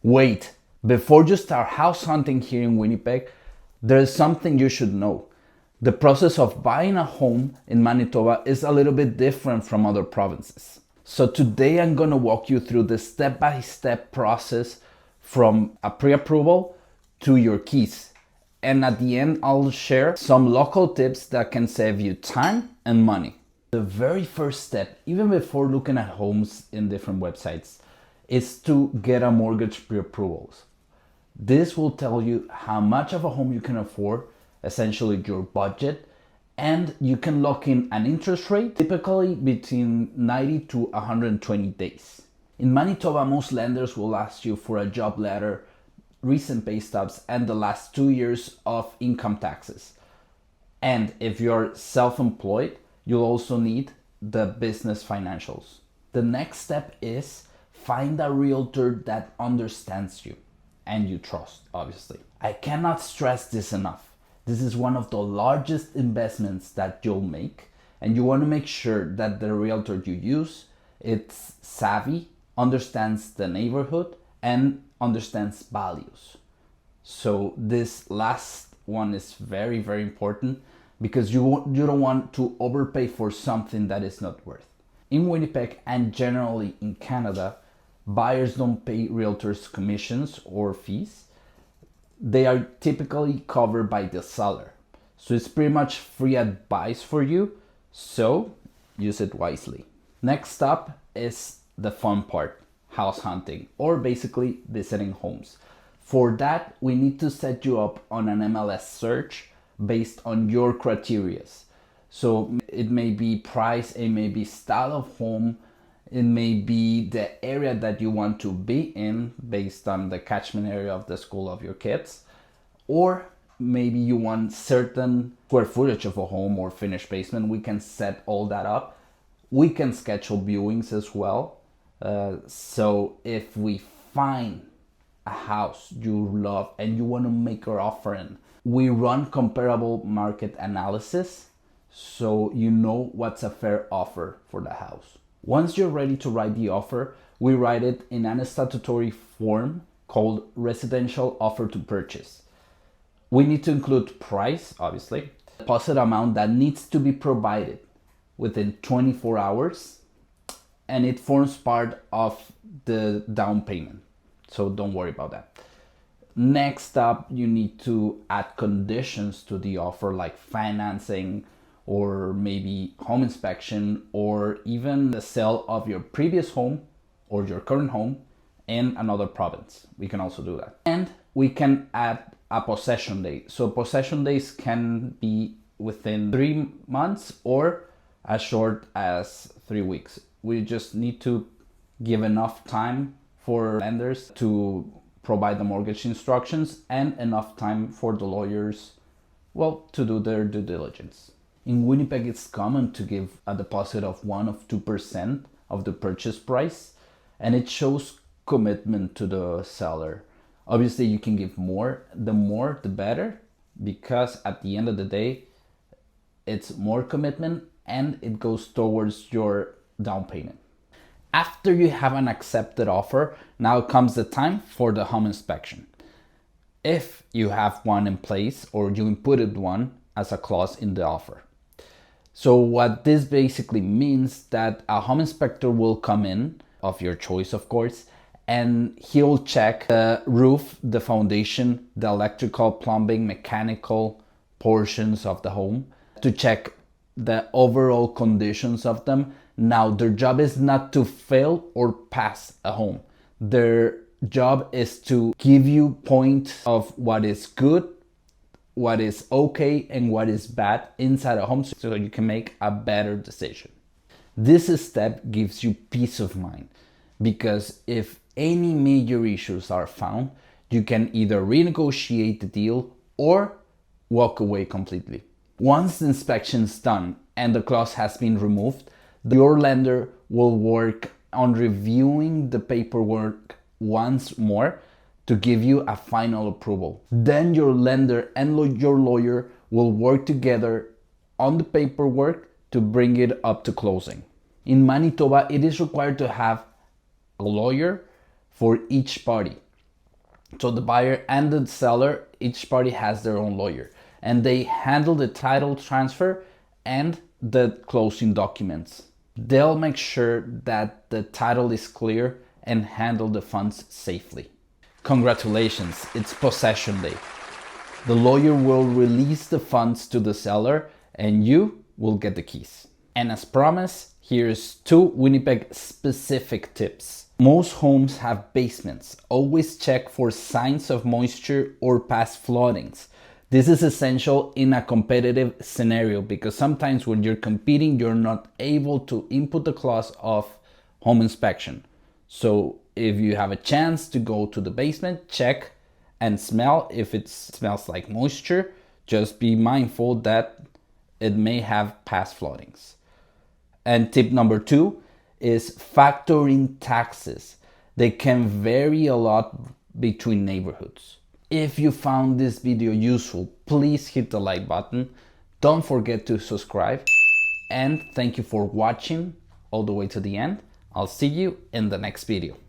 Wait, before you start house hunting here in Winnipeg, there's something you should know. The process of buying a home in Manitoba is a little bit different from other provinces. So today I'm going to walk you through the step-by-step process from a pre-approval to your keys. And at the end, I'll share some local tips that can save you time and money. The very first step, even before looking at homes in different websites, is to get a mortgage pre-approvals. This will tell you how much of a home you can afford, essentially your budget, and you can lock in an interest rate, typically between 90 to 120 days. In Manitoba, most lenders will ask you for a job letter, recent pay stubs, and the last 2 years of income taxes. And if you're self-employed, you'll also need the business financials. The next step is find a realtor that understands you and you trust, obviously. I cannot stress this enough. This is one of the largest investments that you'll make, and you want to make sure that the realtor you use, it's savvy, understands the neighborhood, and understands values. So this last one is very, very important because you don't want to overpay for something that is not worth. In Winnipeg and generally in Canada, buyers don't pay realtors commissions or fees. They are typically covered by the seller. So it's pretty much free advice for you. So use it wisely. Next up is the fun part, house hunting, or basically visiting homes. For that, we need to set you up on an MLS search based on your criteria. So it may be price, it may be style of home, it may be the area that you want to be in based on the catchment area of the school of your kids, or maybe you want certain square footage of a home or finished basement. We can set all that up. We can schedule viewings as well. So if we find a house you love and you want to make an offer in, we run comparable market analysis so you know what's a fair offer for the house. Once you're ready to write the offer, we write it in a statutory form called residential offer to purchase. We need to include price, obviously, deposit amount that needs to be provided within 24 hours, and it forms part of the down payment. So don't worry about that. Next up, you need to add conditions to the offer like financing, or maybe home inspection, or even the sale of your previous home or your current home in another province. We can also do that. And we can add a possession date. So possession days can be within 3 months or as short as 3 weeks. We just need to give enough time for lenders to provide the mortgage instructions and enough time for the lawyers, well, to do their due diligence. In Winnipeg, it's common to give a deposit of 1 or 2% of the purchase price, and it shows commitment to the seller. Obviously, you can give more, the better, because at the end of the day, it's more commitment and it goes towards your down payment. After you have an accepted offer, now comes the time for the home inspection. If you have one in place or you inputted one as a clause in the offer. So what this basically means that a home inspector will come in, of your choice of course, and he'll check the roof, the foundation, the electrical, plumbing, mechanical portions of the home to check the overall conditions of them. Now, their job is not to fail or pass a home. Their job is to give you points of what is good, what is okay, and what is bad inside a home so you can make a better decision. This step gives you peace of mind because if any major issues are found, you can either renegotiate the deal or walk away completely. Once the inspection is done and the clause has been removed, your lender will work on reviewing the paperwork once more to give you a final approval. Then your lender and your lawyer will work together on the paperwork to bring it up to closing. In Manitoba, it is required to have a lawyer for each party. So the buyer and the seller, each party has their own lawyer, and they handle the title transfer and the closing documents. They'll make sure that the title is clear and handle the funds safely. Congratulations, it's possession day. The lawyer will release the funds to the seller and you will get the keys. And as promised, here's 2 Winnipeg specific tips. Most homes have basements. Always check for signs of moisture or past floodings. This is essential in a competitive scenario because sometimes when you're competing, you're not able to input the clause of home inspection. So if you have a chance to go to the basement, check and smell. If it smells like moisture, just be mindful that it may have past floodings. And tip number 2 is factor in taxes. They can vary a lot between neighborhoods. If you found this video useful, please hit the like button. Don't forget to subscribe. And thank you for watching all the way to the end. I'll see you in the next video.